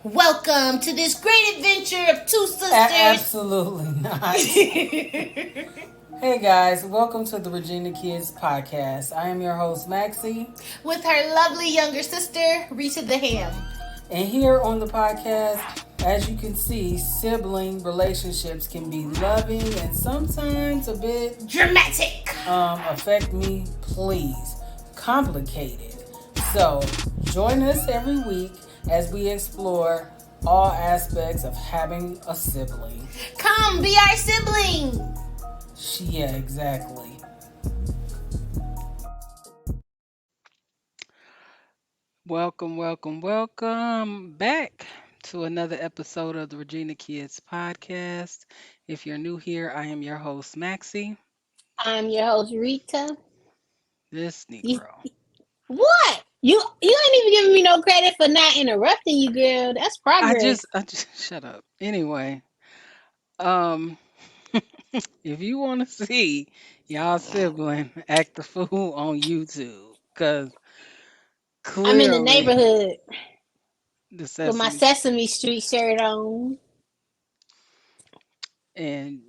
Welcome to this great adventure of two sisters. Absolutely not. Hey guys, welcome to the Regina Kids podcast. I am your host, Maxie. With her lovely younger sister, Rita the H.A.M. And here on the podcast, as you can see, sibling relationships can be loving and sometimes a bit dramatic. Affect me, please. Complicated. So, join us every week as we explore all aspects of having a sibling. Come be our sibling. Yeah, exactly. Welcome back to another episode of the Regina Kids podcast. If you're new here, I am your host, Maxie. I'm your host, Rita. This You, Negro. what? You ain't even giving me no credit for not interrupting you, girl. That's progress. I just shut up. Anyway, um, if you want to see y'all sibling act the fool on YouTube, because I'm in the clearly neighborhood the with my Sesame Sesame Street shirt on. and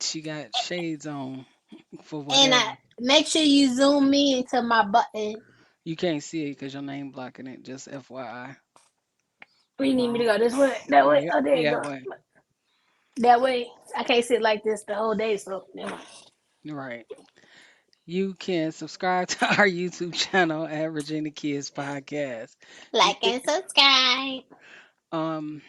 she got shades on for And whatever. I make sure you zoom me into my button. You can't see it because your name blocking it. Just FYI. Where you need me to go? This way? That way? Yeah, Oh, there you yeah, go. way. That way, I can't sit like this the whole day, so never mind. Right. You can subscribe to our YouTube channel at Regina Kids Podcast. You Like can, and subscribe. um,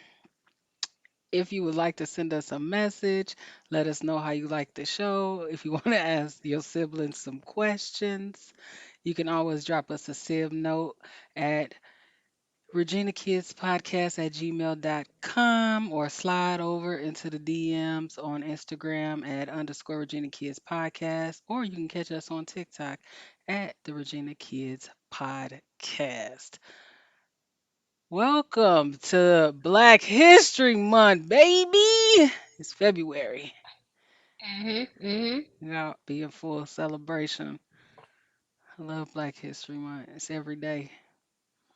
if you would like to send us a message, let us know how you like the show. If you want to ask your siblings some questions, you can always drop us a sib note at reginakidspodcast@gmail.com or slide over into the DMs on Instagram at underscore Regina Kids Podcast, or you can catch us on TikTok at the Regina Kids Podcast. Welcome to Black History Month, baby. It's February. Mhm. Yeah, be in full celebration. I love Black History Month. It's every day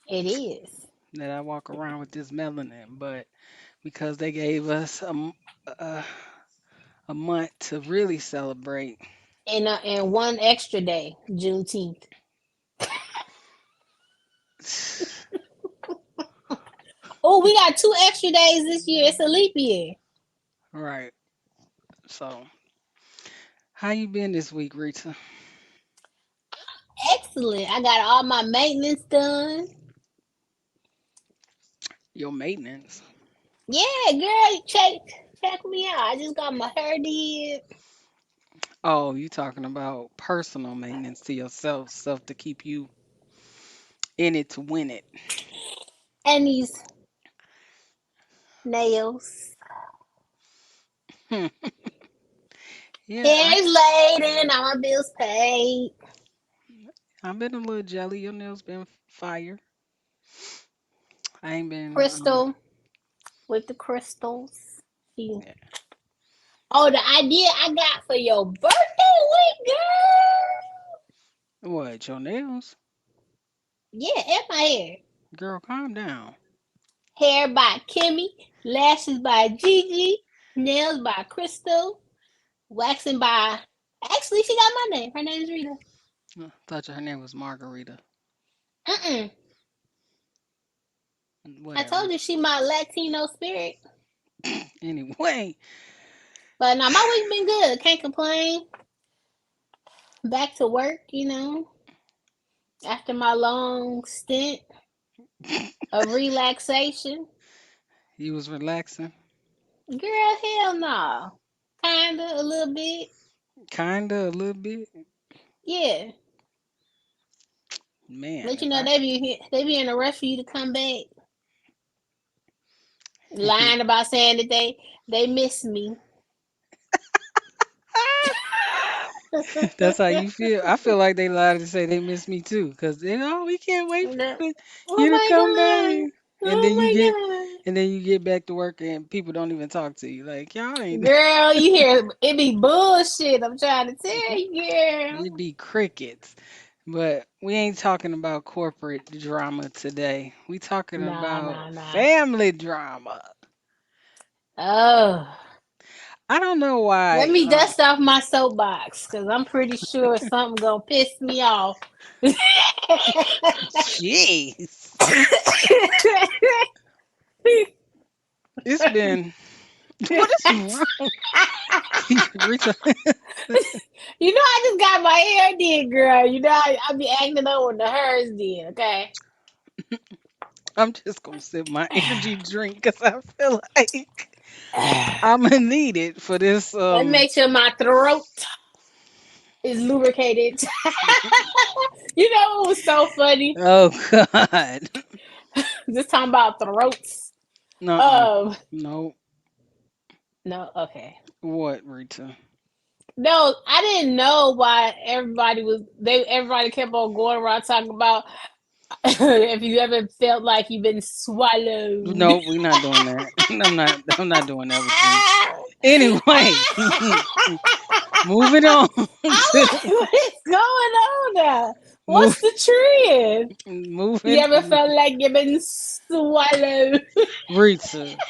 It is. that I walk around with this melanin, but because they gave us a, a month to really celebrate. And one extra day, Juneteenth. Oh, we got 2 extra days this year. It's a leap year. Right. So, how you been this week, Rita? Excellent. I got all my maintenance done. Your maintenance. Yeah, girl, check me out. I just got my hair did. Oh, you talking about personal maintenance to yourself, stuff to keep you in it to win it. And these nails. Hmm. Yeah, Hair's laid and all my bills paid. I've been a little jelly. Your nails been fire. I ain't been. Crystal with the crystals. She Yeah. Oh, the idea I got for your birthday week, girl. What? Your nails? Yeah, and my hair. Girl, calm down. Hair by Kimmy, lashes by Gigi, nails by Crystal, waxing by. Actually, she got my name. Her name's Rita. Thought her name was Margarita. Mm-mm. I Whatever. told you she my Latino spirit. Anyway, But no, my week been good. Can't complain. Back to work, after my long stint of relaxation. you was relaxing. Girl, hell no. Kinda, a little bit. Kinda, a little bit. Yeah. Man, But if I they be in a rush for you to come back. Lying about saying that they miss me. that's how you feel. I feel like they lied to say they miss me too, because we can't wait for Oh you to my come back, god. and Oh my then you get back to work and people don't even talk to you. Like y'all god. ain't. Girl, you hear it be bullshit. I'm trying to tell you, girl. It'd be crickets. But we ain't talking about corporate drama today. We talking Nah, about nah, nah. family drama. Oh, I don't know let why. me dust off my soapbox because I'm pretty sure something gonna piss me off. Jeez. It's been. What is wrong? Rita, I just got my hair did, girl. I be acting up when the hers did, okay? I'm just gonna sip my energy drink because I feel like I'm gonna need it for this. Let me make sure my throat is lubricated. What was so funny? Oh God. Just talking about throats. Nuh-uh. Um, No. no, okay. What, Rita? No, I didn't know why everybody kept on going around talking about if you ever felt like you've been swallowed. No, we're not doing that. I'm not doing that with you. Anyway, moving on I'm to like, what is going on now? What's move, the trend? You moving ever felt like you've been swallowed? Rita.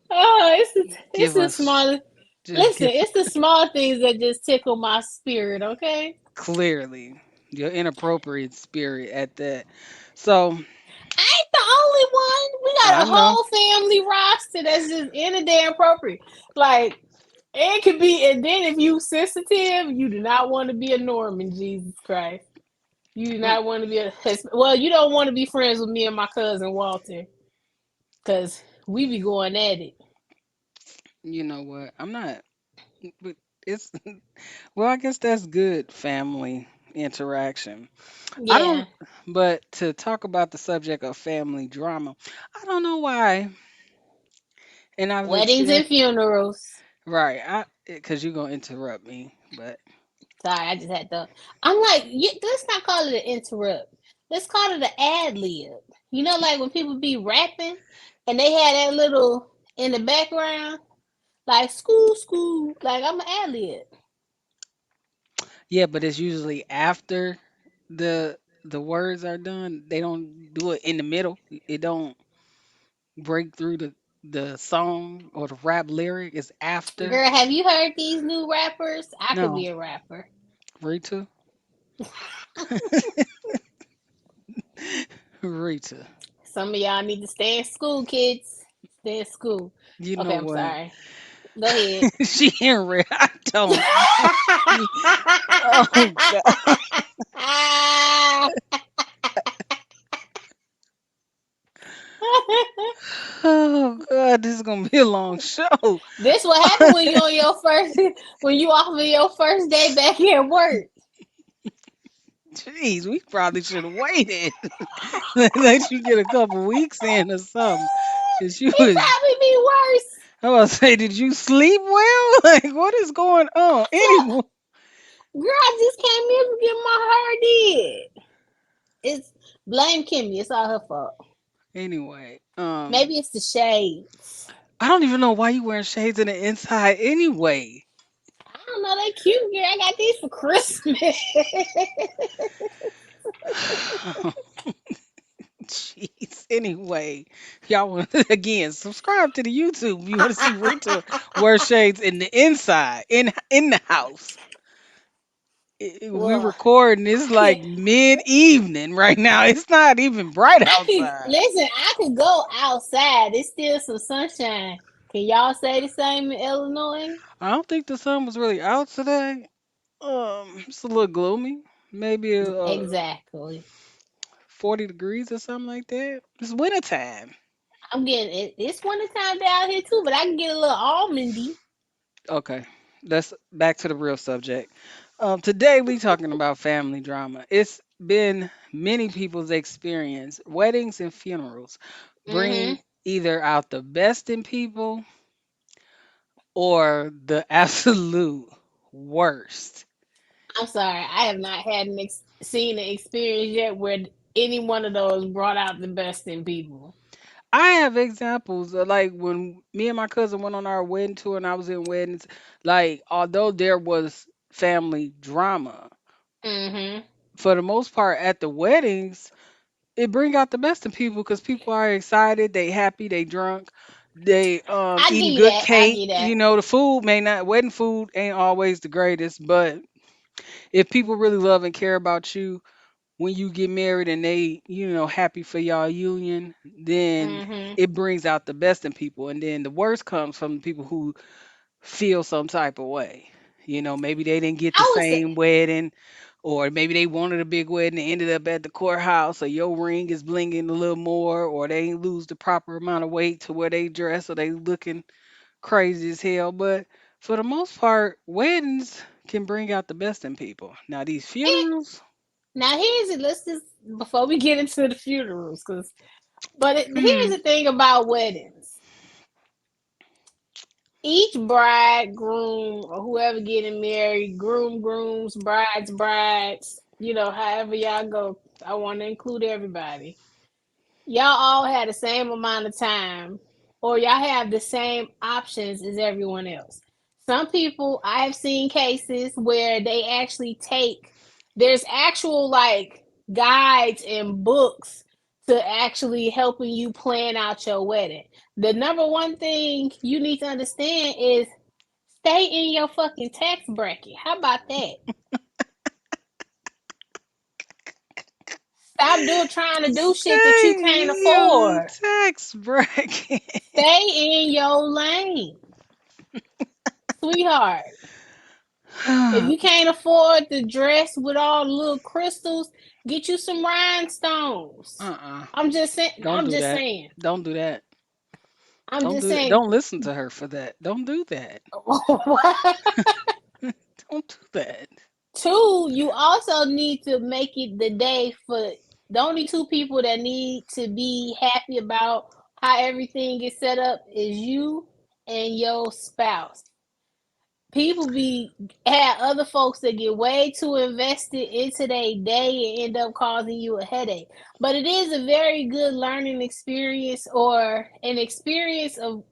Oh, it's Give the us small. just Listen, give it's the small things that just tickle my spirit. Okay, clearly your inappropriate spirit at that. So I ain't the only one. We got I a know. whole family roster that's just in a damn appropriate. Like it could be, and then if you sensitive, you do not want to be a Norman. Jesus Christ, you do Mm, not want to be a. Well, you don't want to be friends with me and my cousin Walter because we be going at it. You know what? I'm not. But it's well, I guess that's good family interaction. I Yeah, don't. But to talk about the subject of family drama, I don't know why. And I've weddings and experienced funerals. right. I because you're gonna interrupt me, but Sorry, I just had to. I'm like, let's not call it an interrupt. Let's call it an ad lib. Like when people be rapping and they had that little in the background, like school, school. Like I'm an ad lib. yeah, but it's usually after the words are done. They don't do it in the middle. It don't break through the song or the rap lyric. It's after. Girl, have you heard these new rappers? I could No, be a rapper. Rita, Rita. Some of y'all need to stay in school, kids. Stay in school. You Okay, know I'm what? sorry. Go ahead. She in red. I don't. Oh God. Oh God. This is gonna be a long show. This what happened when you on your first when you off of your first day back at work. Jeez, we probably should have waited. Let you get a couple weeks in or something. Cause you It was. probably be worse. I was say, did you sleep well? Like, what is going on? So, Anyway, girl, I just came in to get my hair did. It's blame Kimmy. It's all her fault. anyway, Maybe it's the shades. I don't even know why you wearing shades in the inside anyway. I don't know. They cute, girl. I got these for Christmas. Jeez. Anyway, y'all want again subscribe to the YouTube. If you want to see Rita wear shades in the inside, in the house. We Well, recording this I like could, mid evening right now. It's not even bright I could outside. listen. I could go outside. It's still some sunshine. Can y'all say the same in Illinois? I don't think the sun was really out today. It's a little gloomy. Maybe 'Exactly. 40 degrees or something like that. It's winter time. I'm getting it. It's winter time down here too, but I can get a little almondy. Okay, let's back to the real subject. Today we talking about family drama. It's been many people's experience. Weddings and funerals Hmm. bring either out the best in people or the absolute worst. I'm sorry, I have not had seen an experience yet where any one of those brought out the best in people. I have examples of like when me and my cousin went on our wedding tour and I was in weddings, like although there was family drama. Mhm. For the most part, at the weddings, it bring out the best in people because people are excited, they happy, they drunk, they I give eating you good that. I cake. give that. You know, the food may not wedding food ain't always the greatest, but if people really love and care about you when you get married and they, happy for y'all union, then Mhm. it brings out the best in people. And then the worst comes from the people who feel some type of way. Maybe they didn't get the I would say same wedding, or maybe they wanted a big wedding and ended up at the courthouse, or your ring is blinging a little more, or they ain't lose the proper amount of weight to where they dress, or they looking crazy as hell. But for the most part, weddings can bring out the best in people. Now these it. funerals, Now here's it. Let's just before we get into the funerals, here's hmm, the thing about weddings. Each bride, groom, or whoever getting married, groom, grooms, brides, brides, however y'all go. I want to include everybody. Y'all all had the same amount of time, or y'all have the same options as everyone else. Some people, I have seen cases where they actually there's actual like guides and books to actually helping you plan out your wedding. The number one thing you need to understand is stay in your fucking tax bracket. How about that? Stop trying to do shit that you stay can't in your afford. tax bracket. Stay in your lane, sweetheart. If you can't afford the dress with all the little crystals, get you some rhinestones. Uh-uh. I'm just saying. Don't I'm do just that. saying. Don't do that. I'm Don't just do that. saying. Don't listen to her for that. Don't do that. What? Don't do that. Two, you also need to make it the day for the only two people that need to be happy about how everything is set up is you and your spouse. People have other folks that get way too invested into their day and end up causing you a headache. But it is a very good learning experience or an experience of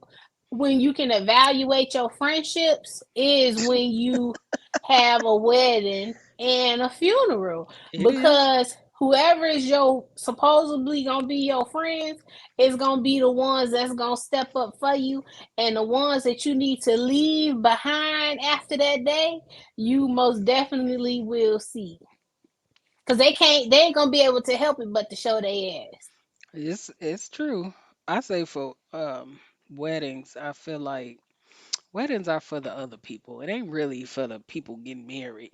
when you can evaluate your friendships is when you have a wedding and a funeral, It is. because whoever is your supposedly gonna be your friends is gonna be the ones that's gonna step up for you, and the ones that you need to leave behind after that day you most definitely will see, because they ain't gonna be able to help it but to show their ass. It's true. I say for weddings, I feel like weddings are for the other people. It ain't really for the people getting married.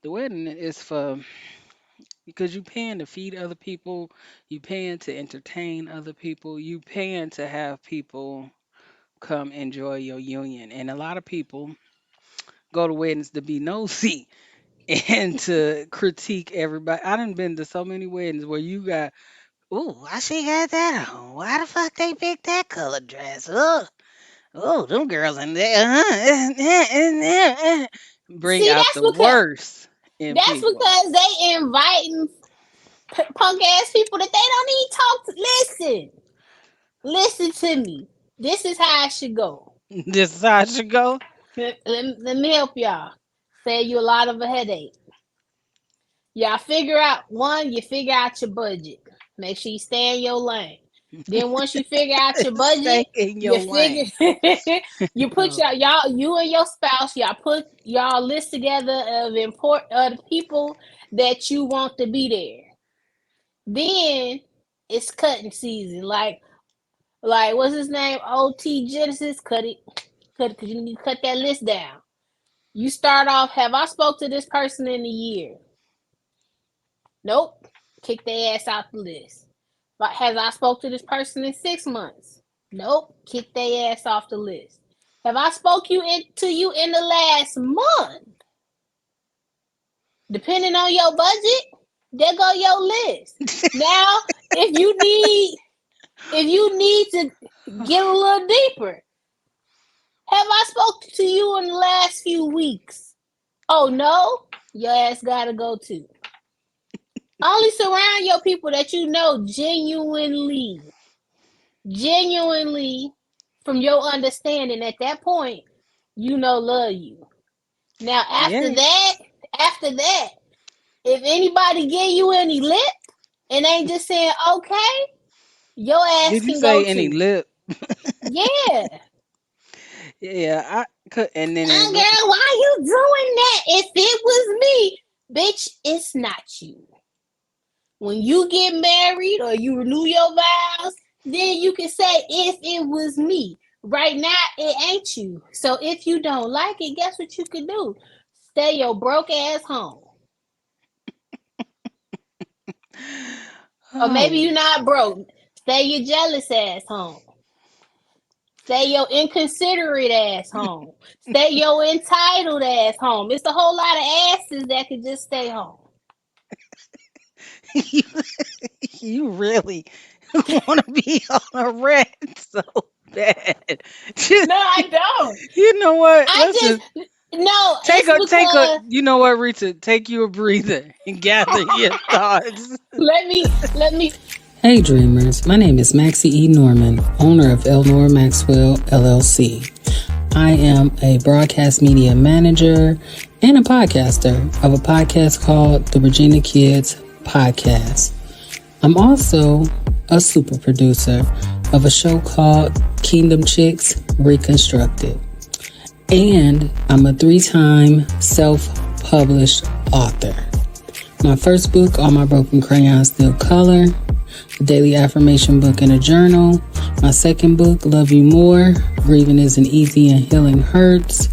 The wedding is for because you paying to feed other people, you paying to entertain other people, you paying to have people come enjoy your union. And a lot of people go to weddings to be nosy and to critique everybody. I done been to so many weddings where you got, ooh, why she got that on? Why the fuck they picked that color dress? Oh, them girls in there. Bring See, out the worst in that's people. because they inviting punk ass people that they don't even talk to. Listen to me. This is how it should go. This is how it should go. Let me help y'all. Save you a lot of a headache. Y'all figure out one, you figure out your budget. Make sure you stay in your lane. Then once you figure out your Stay budget, in you your figure lane. you put Oh, you and your spouse, y'all put y'all list together of the people that you want to be there. Then it's cutting season. Like what's his name? OT Genesis. Cut it, because you need to cut that list down. You start off. Have I spoke to this person in a year? Nope. Kick their ass out the list. But has I spoke to this person in 6 months? Nope. Kick their ass off the list. Have I spoke to you in the last month? Depending on your budget, there go your list. Now, if you need to get a little deeper, have I spoken to you in the last few weeks? Oh no, your ass gotta go too. Only surround your people that you know genuinely, from your understanding at that point, love you. Now Yeah. after that, if anybody give you any lip and ain't just saying okay, your ass Did you can go say any too. lip? Yeah. Yeah, I could. And then Girl, why you doing that? If it was me, bitch, it's not you. When you get married or you renew your vows, then you can say, if it was me. Right now, it ain't you. So if you don't like it, guess what you can do? Stay your broke ass home. Or maybe oh, you're not broke. Stay your jealous ass home. Stay your inconsiderate ass home. Stay your entitled ass home. It's a whole lot of asses that could just stay home. you, you really want to be on a rant so bad. Just, No, I don't. you know what? I Let's just just no. take It's a take a. because You know what, Rita? Take you a breather and gather your thoughts. let me. Hey dreamers, my name is Maxie E. Norman, owner of Elnor Maxwell LLC. I am a broadcast media manager and a podcaster of a podcast called the Regina Kids Podcast. I'm also a super producer of a show called Kingdom Chicks Reconstructed. And I'm a 3-time self-published author. My first book, All My Broken Crayons Still Color, a daily affirmation book and a journal. My second book, Love You More, Grieving Isn't Easy and Healing Hurts.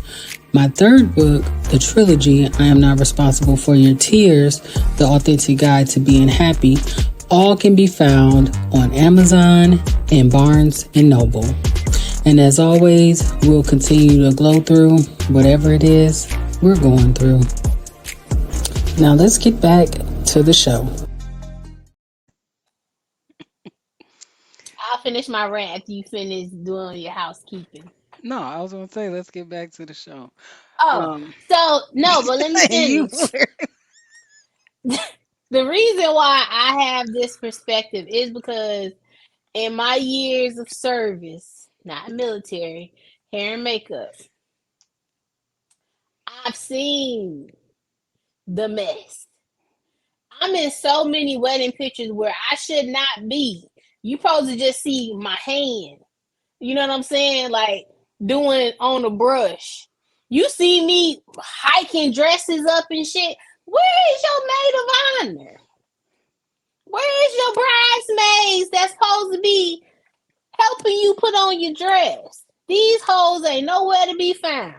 My third book, the trilogy, I Am Not Responsible for Your Tears, The Authentic Guide to Being Happy, all can be found on Amazon and Barnes & Noble. And as always, we'll continue to glow through whatever it is we're going through. Now let's get back to the show. I'll finish my rant after you finish doing your housekeeping. No, I was gonna say let's get back to the show. Oh, Um, so no, but let me and you, finish. The reason why I have this perspective is because in my years of service, not military, hair and makeup, I've seen the mess. I'm in so many wedding pictures where I should not be. You supposed to just see my hand. You know what I'm saying? Like doing it on the brush. You see me hiking dresses up and shit. Where is your maid of honor? Where is your bridesmaids that's supposed to be helping you put on your dress? These hoes ain't nowhere to be found.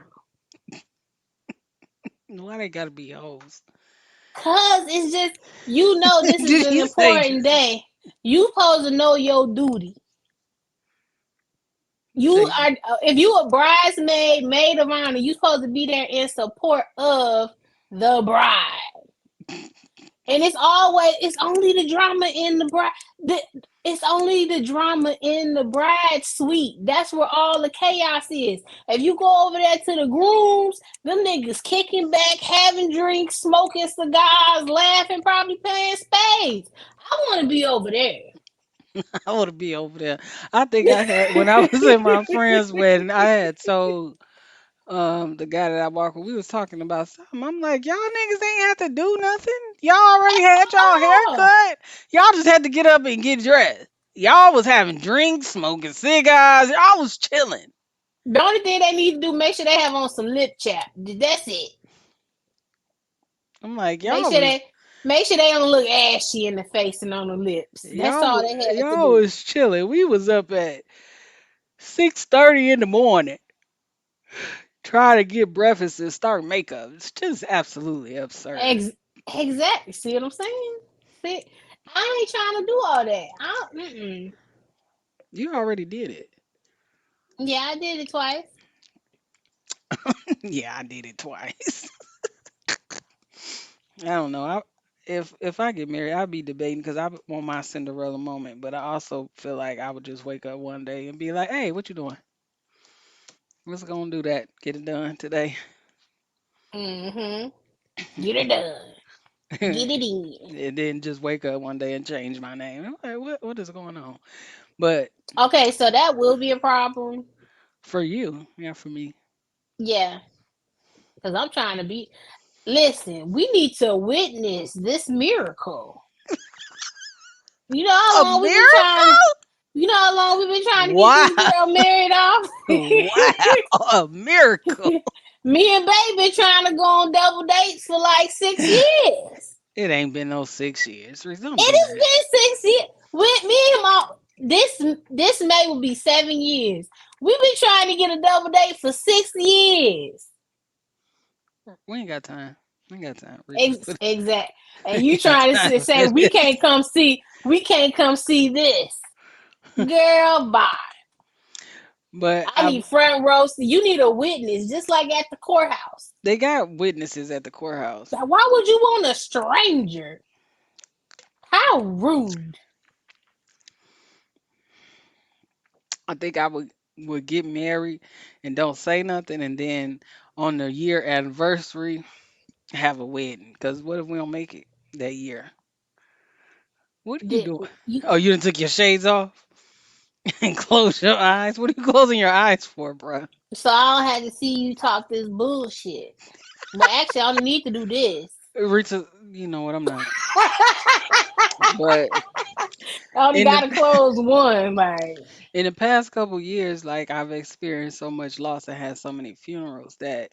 why they gotta be hoes? Cause it's just this is Did an you say? important day. You supposed to know your duty. You Say are if you a bridesmaid, maid of honor, you supposed to be there in support of the bride. And it's only the drama in the bride. It's only the drama in the bride suite. That's where all the chaos is. If you go over there to the grooms, them niggas kicking back, having drinks, smoking cigars, laughing, probably playing spades. I want to be over there. I want to be over there. I think I had when I was at my friend's wedding. I had told the guy that I walked with. We was talking about something. I'm like, y'all niggas ain't have to do nothing. Y'all already had y'all Oh, haircut. Y'all just had to get up and get dressed. Y'all was having drinks, smoking cigars. Y'all was chilling. the only thing they need to do, make sure they have on some lip chap. That's it. I'm like, Make sure they make sure they don't look ashy in the face and on the lips. That's all they had to y'all do. was chilling. We was up at 6:30 in the morning trying to get breakfast and start makeup. It's just absolutely absurd. Ex- exactly. See what I'm saying? See, I ain't trying to do all that. You already did it. Yeah, I did it twice. Yeah, I did it twice. I don't know. If I get married, I'd be debating because I want my Cinderella moment, but I also feel like I would just wake up one day and be like, "Hey, what you doing? Let's go and do that. Get it done today." Mm-hmm. Get it done. Get it in. And then just wake up one day and change my name. I'm like, what is going on? But Okay, so that will be a problem. for you, yeah, for me, Yeah. Because I'm trying to be. Listen, we need to witness this miracle. You know how A long we've been trying to. miracle? You know how long we've been trying to get Wow. this girl married off. Wow. A miracle. Me and Babe been trying to go on double dates for like 6 years. It ain't been no 6 years. Don't It do has that. been 6 years. With me and my this May will be 7 years. We've been trying to get a double date for 6 years. We ain't got time. We ain't got time. Rita. Exact. And We you ain't got trying to time say for this. we can't come see this. Girl, bye. But I need front row. You need a witness, just like at the courthouse. they got witnesses at the courthouse. Now, why would you want a stranger? How rude. I think I would get married and don't say nothing, and then on the year anniversary have a wedding. Cause what if we don't make it that year? What are you Did doing? you Oh, you done took your shades off and close your eyes. What are you closing your eyes for, bruh? so I don't have to see you talk this bullshit. But actually I only need to do this. Rita, you know what? I'm not. I But only in the gotta close one, like in the past couple years, like I've experienced so much loss and had so many funerals that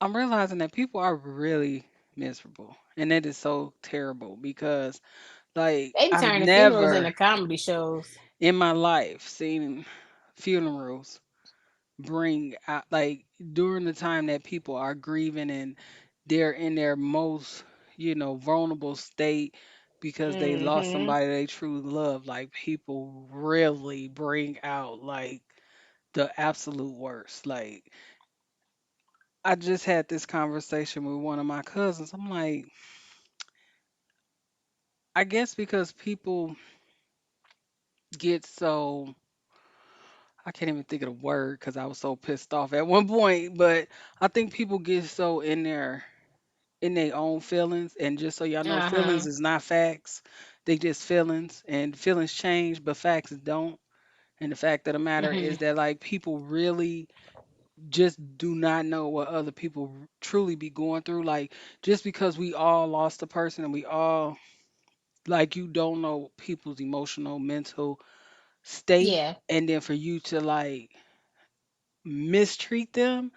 I'm realizing that people are really miserable, and that is so terrible because like they be I've turning funerals never into comedy shows. in my life seen funerals bring out like during the time that people are grieving and they're in their most vulnerable state because they lost Mm-hmm. somebody they truly love, like people really bring out like the absolute worst. Like I just had this conversation with one of my cousins. I'm like, I guess because people get so, I can't even think of the word because I was so pissed off at one point, but I think people get so in their own feelings, and just so y'all know, feelings Uh-huh. is not facts. They just feelings, and feelings change, but facts don't. And the fact of the matter Mm-hmm. is that like people really just do not know what other people truly be going through. Like just because we all lost a person and we all like you don't know people's emotional, mental state, Yeah. and then for you to like mistreat them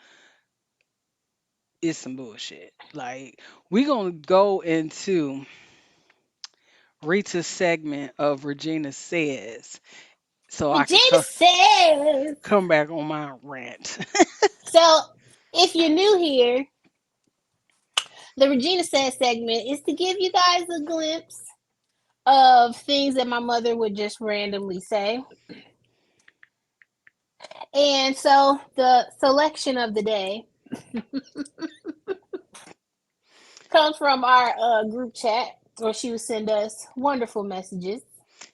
is some bullshit. Like we gonna go into Rita's segment of Regina Says so I can Regina says. come back on my rant. So if you're new here, the Regina says segment is to give you guys a glimpse of things that my mother would just randomly say. And so the selection of the day comes from our group chat where she would send us wonderful messages.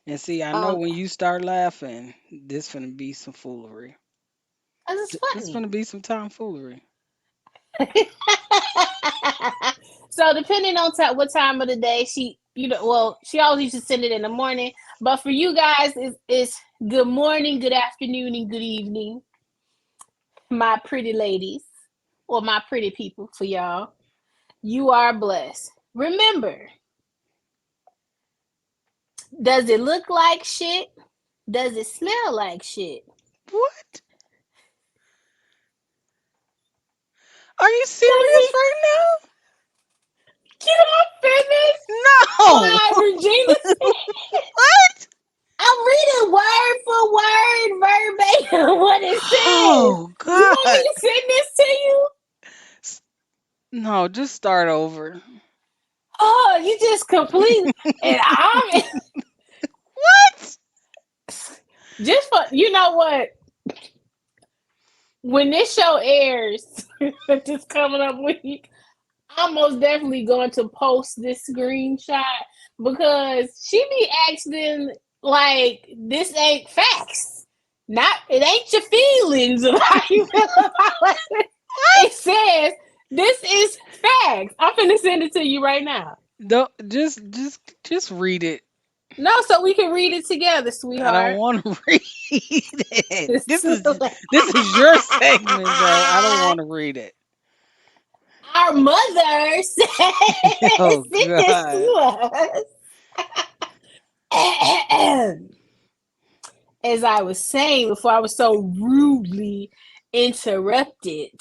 And see, I know Um, when you start laughing, this finna be some foolery. cause it's This funny. finna be some tomfoolery. So depending on what time of the day she always used to send it in the morning. But for you guys, it's good morning, good afternoon, and good evening, my pretty ladies, or my pretty people. For y'all, you are blessed. Remember, does it look like shit? Does it smell like shit? What? Are you Does serious it? right Can I finish? now? No. What Regina said. What? I'm reading word for word, verbatim, what it says. Oh You want me God. to send this to you? S- No, just start over. Oh, you just complete. And I'm What? just for you know what? When this show airs, this coming up week, I'm most definitely going to post this screenshot because she be asking like this ain't facts. Not it ain't your feelings of how you feel about it. It says this is facts. I'm finna send it to you right now. Don't just read it. No, so we can read it together, I don't sweetheart. want to read it. This This is your segment, bro. I don't want to read it. Our mother said, Oh sent this God. to us. As I was saying before I was so rudely interrupted,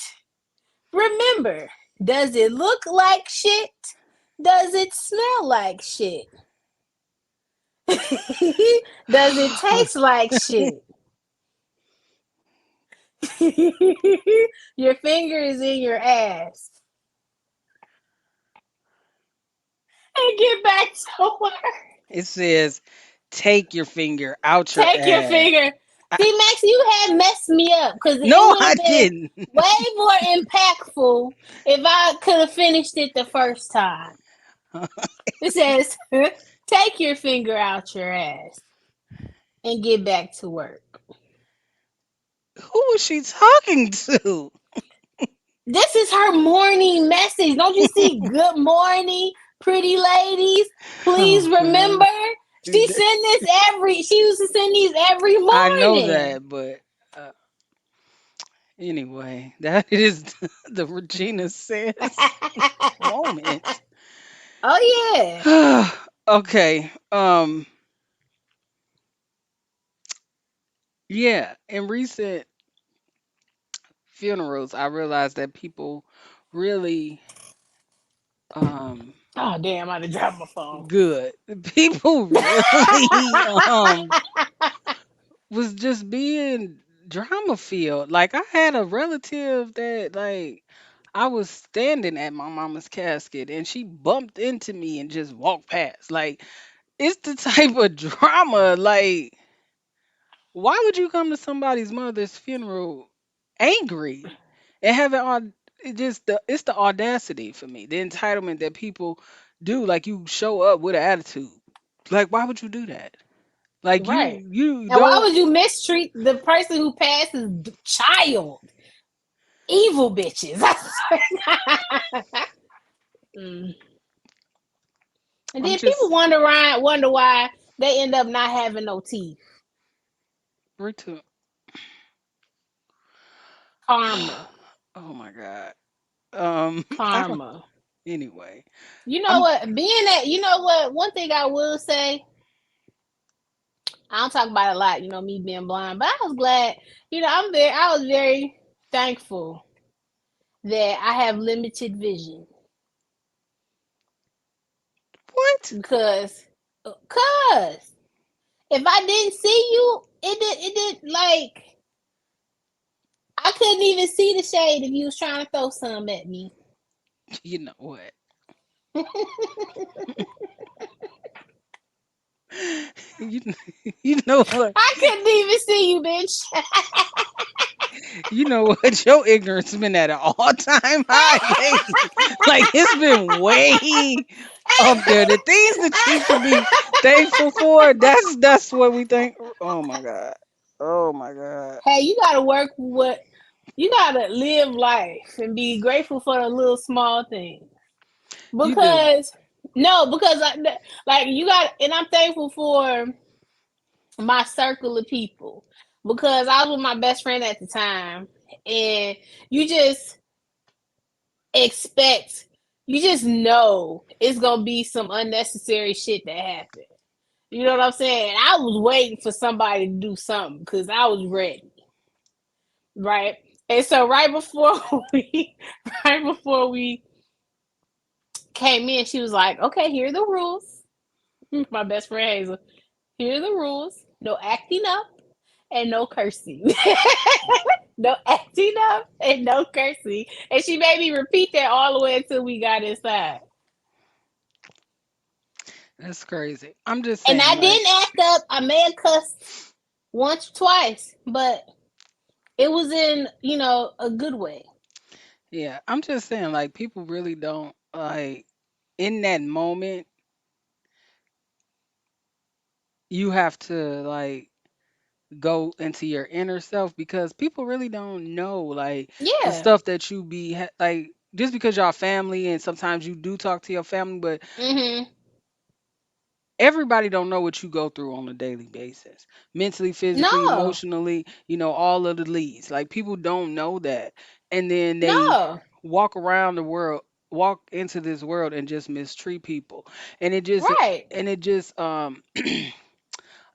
remember, does it look like shit? Does it smell like shit? Does it taste like shit? Your finger is in your ass. And get back to work. It says, take your finger out your Take your ass. finger. I, See, Max, you had messed me up because it no, would I have been didn't. way more impactful if I could have finished it the first time. It says, take your finger out your ass and get back to work. Who was she talking to? This is her morning message. Don't you see? Good morning, pretty ladies. Please Oh remember. God. She used to send these every I know morning. that, but uh, anyway, that is the Regina says moment. Oh yeah. Okay. Yeah. In recent funerals, I realized that people really Oh damn, I had to drop my phone. good. People really was just being drama filled. Like I had a relative that like I was standing at my mama's casket and she bumped into me and just walked past. Like it's the type of drama like why would you come to somebody's mother's funeral angry and have it on it just it's the audacity for me. The entitlement that people do like you show up with an attitude. Like why would you do that? Like Right. you And why don't would you mistreat the person who passes child? Evil bitches. Mm. And I'm then people just wonder why they end up not having no teeth. Rita. Karma. Oh my god. I don't. Karma. Anyway, You know I'm what? Being that, you know what? One thing I will say, I don't talk about it a lot, me being blind, but I was glad, I was very thankful that I have limited vision what? because if I didn't see you, it did like I couldn't even see the shade if you was trying to throw some at me. You know what? You you know what? I couldn't even see you, bitch. You know what? Your ignorance been at an all time high lately. Like it's been way up there. The things that you should be thankful for. That's what we think. Oh my god. Oh my god. Hey, you gotta work with what you gotta live life and be grateful for the little small things. You do. Because no, because like you got, and I'm thankful for my circle of people because I was with my best friend at the time, and you just expect, you just know it's gonna be some unnecessary shit that happen. You know what I'm saying? I was waiting for somebody to do something because I was ready, right? And so right before we came in, she was like, "Okay, here are the rules." My best friend Hazel, here are the rules: no acting up and no cursing. No acting up and no cursing. And she made me repeat that all the way until we got inside. That's crazy. I'm just And saying, I like, didn't act up. I may have cussed once, twice, but it was in, a good way. yeah, I'm just saying, like, people really don't like in that moment. You have to like go into your inner self because people really don't know like the Yeah. stuff that you be like just because y'all family and sometimes you do talk to your family, but Mm-hmm. everybody don't know what you go through on a daily basis, mentally, physically, No. emotionally, all of the leads, like people don't know that. And then they No. walk around the world, walk into this world and just mistreat people. And it just Right. and it just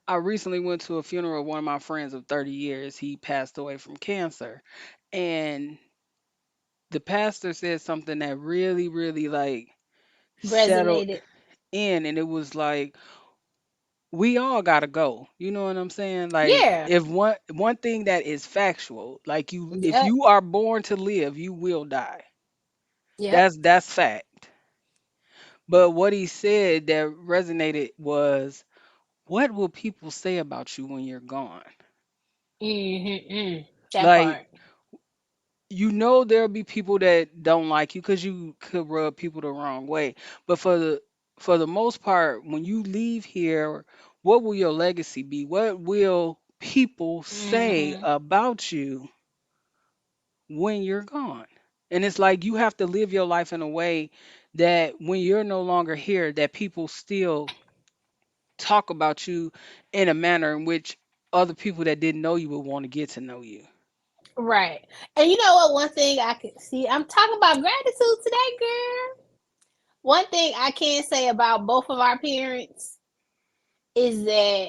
I recently went to a funeral of one of my friends of 30 years. He passed away from cancer. And the pastor said something that really, really like settled Resonated. in, and it was like we all gotta go. You know what I'm saying? Like Yeah. if one thing that is factual, like if Yep. you are born to live, you will die. Yep. That's fact. But what he said that resonated was, what will people say about you when you're gone? Mm-hmm. That Like, part. there'll be people that don't like you because you could rub people the wrong way. But for the most part, when you leave here, what will your legacy be? What will people say Mm-hmm. about you when you're gone? And it's like you have to live your life in a way that when you're no longer here, that people still talk about you in a manner in which other people that didn't know you would want to get to know you. Right. And you know what? One thing I can see, I'm talking about gratitude today, girl. One thing I can say about both of our parents is that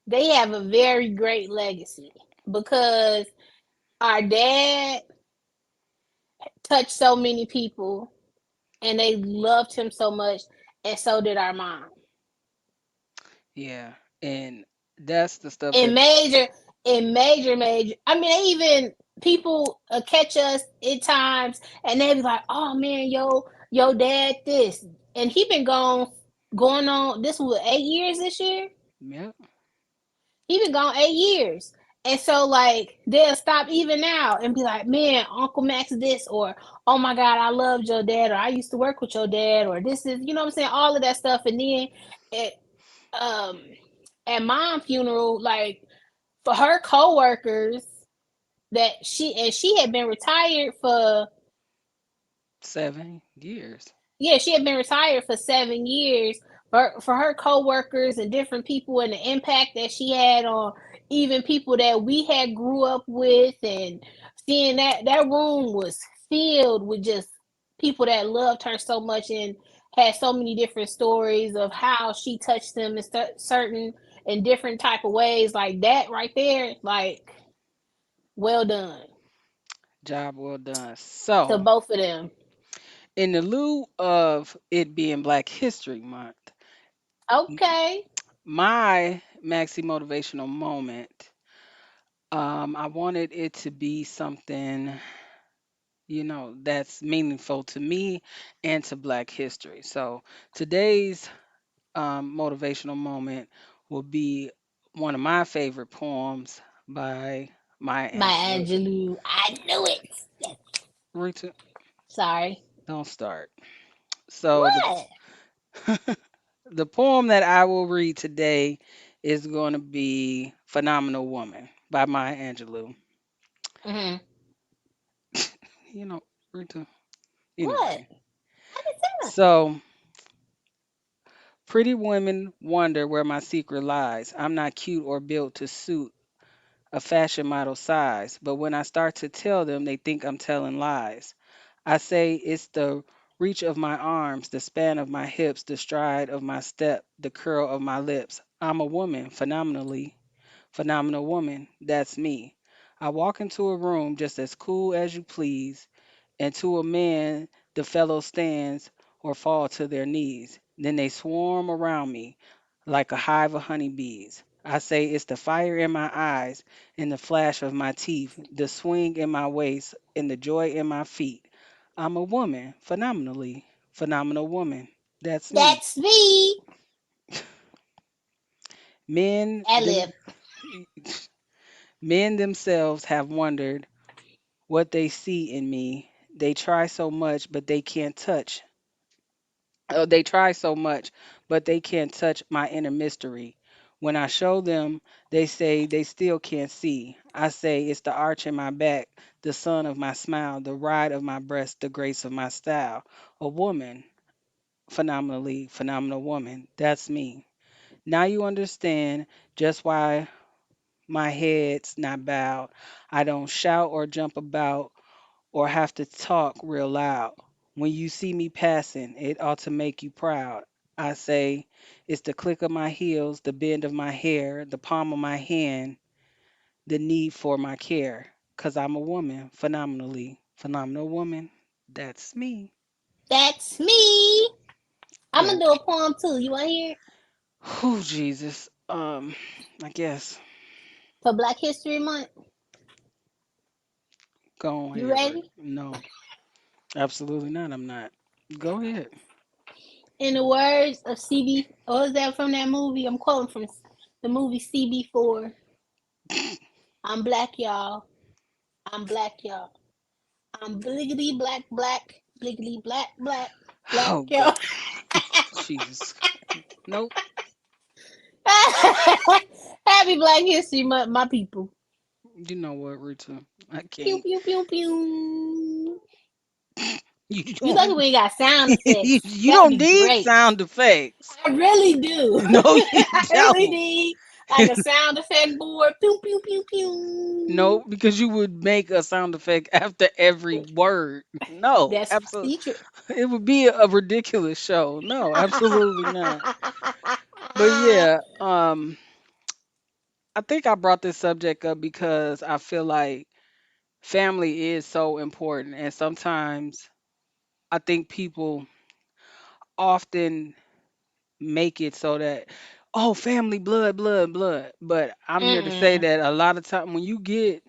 they have a very great legacy because our dad touched so many people and they loved him so much, and so did our mom. Yeah. And that's the stuff In that, major, major. I mean, they even people catch us at times, and they be like, "Oh man, yo, dad, this," and he been going on. This was 8 years this year. yeah, He been gone 8 years. And so like they'll stop even now and be like, man, Uncle Max this, or oh my God, I loved your dad, or I used to work with your dad, or this is, you know what I'm saying, all of that stuff. And then at um at mom funeral, like for her coworkers that she had been retired for 7 years. yeah, she had been retired for 7 years. For her coworkers and different people and the impact that she had on even people that we had grew up with, and seeing that room was filled with just people that loved her so much and had so many different stories of how she touched them in certain and different type of ways, like that right there, like well done Job well done. to So, both of them. in the lieu of it being Black History Month, m- Okay. my maxi motivational moment, I wanted it to be something, that's meaningful to me and to Black history. So, today's motivational moment will be one of my favorite poems by Maya My Angelou. Angelou, I knew it. Rita, Sorry. don't start. So What? the poem that I will read today is going to be "Phenomenal Woman" by Maya Angelou. Mm-hmm. You know, Rita. What? Anyway, I didn't say nothing. so pretty women wonder where my secret lies. I'm not cute or built to suit a fashion model size, but when I start to tell them, they think I'm telling lies. I say it's the reach of my arms, the span of my hips, the stride of my step, the curl of my lips. I'm a woman, phenomenal woman. That's me. I walk into a room just as cool as you please, and to a man the fellow stands or fall to their knees. Then they swarm around me like a hive of honeybees. I say it's the fire in my eyes and the flash of my teeth, the swing in my waist and the joy in my feet. I'm a woman, phenomenal woman. That's me. That's me. Men Ad them lib. men themselves have wondered what they see in me. They try so much, but they can't touch. They try so much, but they can't touch my inner mystery. When I show them, they say they still can't see. I say it's the arch in my back, the sun of my smile, the ride of my breast, the grace of my style. A woman, phenomenal woman. That's me. Now you understand just why my head's not bowed. I don't shout or jump about or have to talk real loud. When you see me passing, it ought to make you proud. I say, it's the click of my heels, the bend of my hair, the palm of my hand, the need for my care. Cause I'm a woman, phenomenally phenomenal woman. That's me. That's me. I'm gonna do Okay. a poem too. You want to hear it? Oh Jesus. I guess. For Black History Month? Go You ahead, right? ready? No, absolutely not. I'm not. Go ahead. In the words of CB, or is that from that movie? I'm quoting from the movie CB4. I'm black, y'all. I'm black, y'all. I'm bliggity black, black, bliggity black, black, black, Oh y'all. God. Jesus. Nope. Happy Black History Month, my people. You know what, Rita? I Pew, can't. pew, pew, pew. You You lucky don't. we ain't got sound effects. You That'd don't be need great. sound effects. I really do. No, you I really don't. need like a sound effect board. Pew, pew, pew, No, pew. because you would make a sound effect after every word. No, That's absolutely. see true. It would be a ridiculous show. No, absolutely not. But yeah, I think I brought this subject up because I feel like family is so important, and sometimes I think people often make it so that, oh, family, blood, blood, blood. But I'm here to say Mm-mm. that a lot of time when you get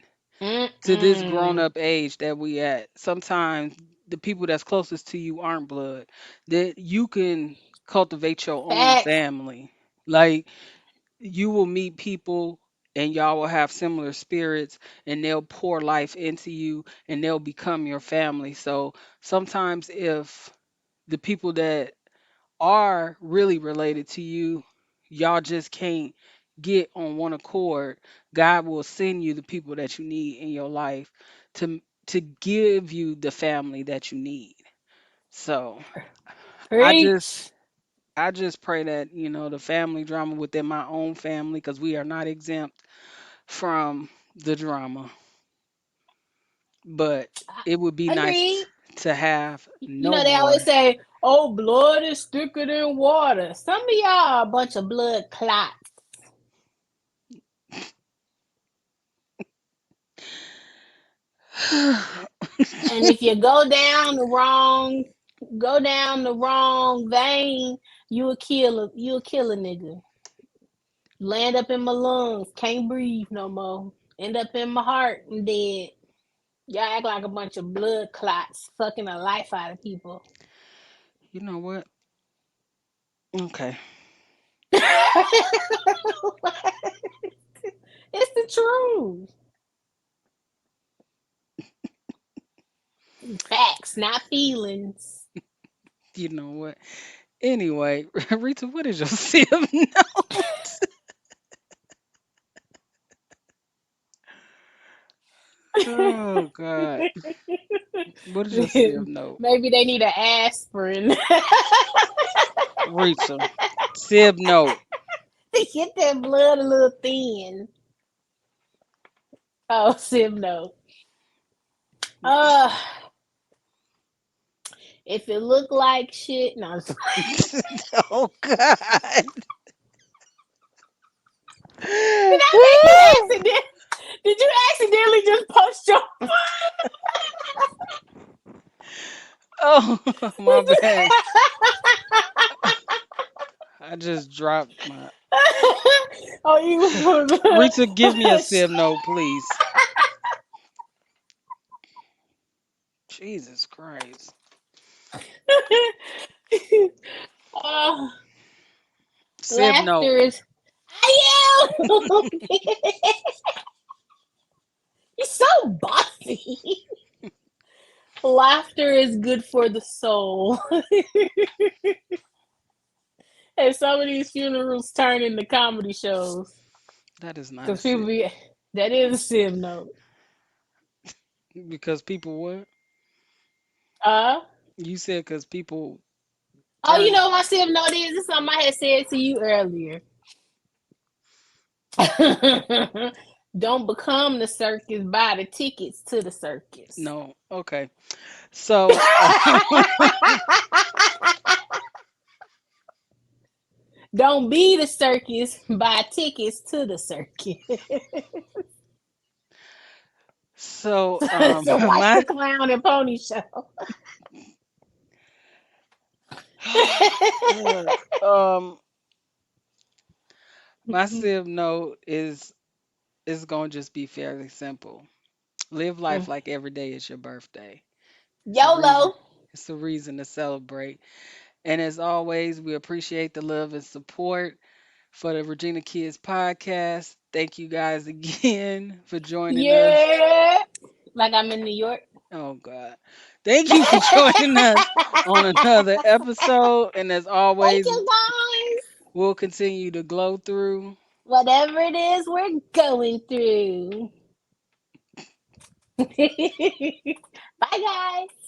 to this grown Mm-mm. up age that we at, sometimes the people that's closest to you aren't blood. That you can cultivate your own Facts. family. Like you will meet people and y'all will have similar spirits and they'll pour life into you and they'll become your family. So sometimes if the people that are really related to you, y'all just can't get on one accord, God will send you the people that you need in your life to give you the family that you need. So I just Preach. I just pray that, the family drama within my own family, because we are not exempt from the drama, but it would be nice Agreed. to have You no know, they always more. say, oh, blood is thicker than water. Some of y'all are a bunch of blood clots. And if you go down the wrong vein, you'll kill a nigga. Land up in my lungs, can't breathe no more. End up in my heart, I'm dead. Y'all act like a bunch of blood clots, sucking the life out of people. You know what? Okay. It's the truth. Facts, not feelings. You know what? Anyway, Rita, what is your sim note? Oh God. What is your sim note? Maybe they need an aspirin. Rita. Sib note. Get that blood a little thin. Oh, Sim, no. Uh, if it look like shit, no. Oh God. Did I make you accident? Did you accidentally just post your? Oh my bad. I just dropped my Oh, you. Rita, give me a sim note, please. Jesus Christ. Oh, Sib note. laughter is. I am. You're so bossy. Laughter is good for the soul. And some of these funerals turn into comedy shows That is not a because people sib. be. That is a sim note. Because people what? Uh, You said because people oh, you turn. know what my sim note is? This is something I had said to you earlier. Don't become the circus. Buy the tickets to the circus. No. Okay. So, Don't be the circus. Buy tickets to the circus. so So watch my the clown and pony show. um my sib note is gonna just be fairly simple. Live life like every day is your birthday. It's a reason. YOLO. It's a reason to celebrate. And as always, we appreciate the love and support for the Regina Kids podcast. Thank you guys again for joining us. Yeah. Like I'm in New York. Oh God. Thank you for joining us on another episode. And as Thank always, you guys. we'll continue to glow through. Whatever it is we're going through. Bye, guys.